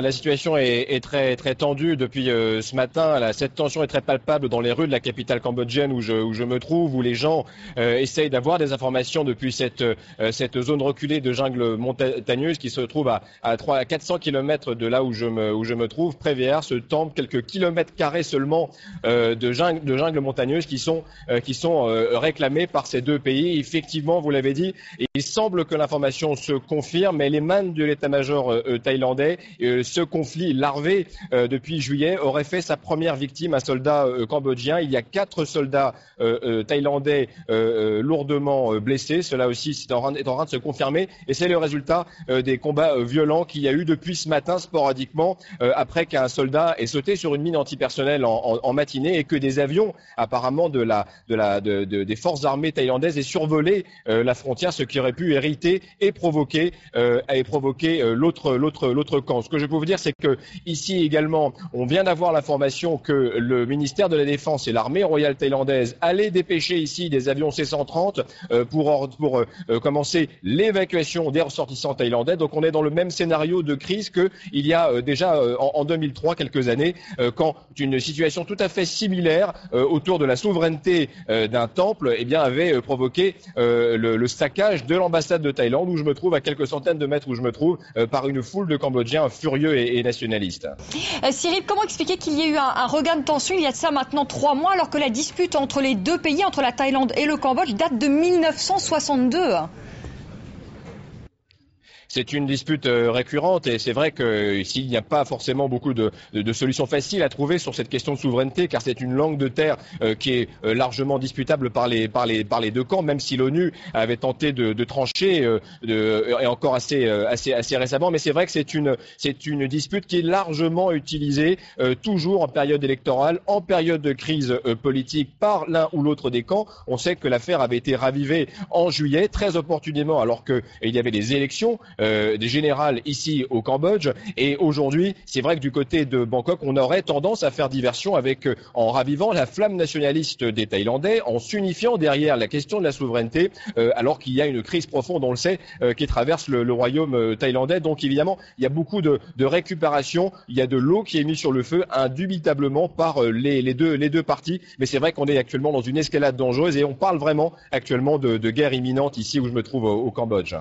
La situation est très très tendue depuis ce matin. Cette tension est très palpable dans les rues de la capitale cambodgienne où je me trouve, où les gens essayent d'avoir des informations depuis cette zone reculée de jungle montagneuse qui se trouve à 400 km de là où je me trouve. Prévière, ce temple, quelques kilomètres carrés seulement de jungle montagneuse qui sont réclamés par ces deux pays. Effectivement, vous l'avez dit, il semble que l'information se confirme, mais elle émane de l'état-major thaïlandais. Ce conflit larvé depuis juillet aurait fait sa première victime, un soldat cambodgien. Il y a 4 soldats thaïlandais lourdement blessés. Cela aussi est en train de se confirmer. Et c'est le résultat des combats violents qu'il y a eu depuis ce matin sporadiquement, après qu'un soldat ait sauté sur une mine antipersonnelle en matinée et que des avions apparemment des forces armées thaïlandaises aient survolé la frontière, ce qui aurait pu hériter et provoquer l'autre camp. Ce que je peux vous dire, c'est que ici également, on vient d'avoir l'information que le ministère de la Défense et l'armée royale thaïlandaise allaient dépêcher ici des avions C-130 pour commencer l'évacuation des ressortissants thaïlandais. Donc on est dans le même scénario de crise qu'il y a déjà en 2003, quelques années, quand une situation tout à fait similaire autour de la souveraineté d'un temple avait provoqué le saccage de l'ambassade de Thaïlande où je me trouve, à quelques centaines de mètres où je me trouve, par une foule de Cambodgiens furieux et nationalistes. Cyril, comment expliquer qu'il y ait eu un regain de tension il y a de ça maintenant 3 mois alors que la dispute entre les deux pays, entre la Thaïlande et le Cambodge, date de 1962 ? C'est une dispute récurrente et c'est vrai que s'il n'y a pas forcément beaucoup de solutions faciles à trouver sur cette question de souveraineté, car c'est une langue de terre qui est largement disputable par les deux camps, même si l'ONU avait tenté de trancher et encore assez récemment. Mais c'est vrai que c'est une dispute qui est largement utilisée toujours en période électorale, en période de crise politique par l'un ou l'autre des camps. On sait que l'affaire avait été ravivée en juillet, très opportunément, alors qu'il y avait des élections des générales ici au Cambodge. Et aujourd'hui, c'est vrai que du côté de Bangkok, on aurait tendance à faire diversion en ravivant la flamme nationaliste des Thaïlandais, en s'unifiant derrière la question de la souveraineté, alors qu'il y a une crise profonde, on le sait, qui traverse le royaume thaïlandais. Donc évidemment, il y a beaucoup de récupération, il y a de l'eau qui est mise sur le feu, indubitablement par les deux parties. Mais c'est vrai qu'on est actuellement dans une escalade dangereuse et on parle vraiment actuellement de guerre imminente ici où je me trouve au Cambodge.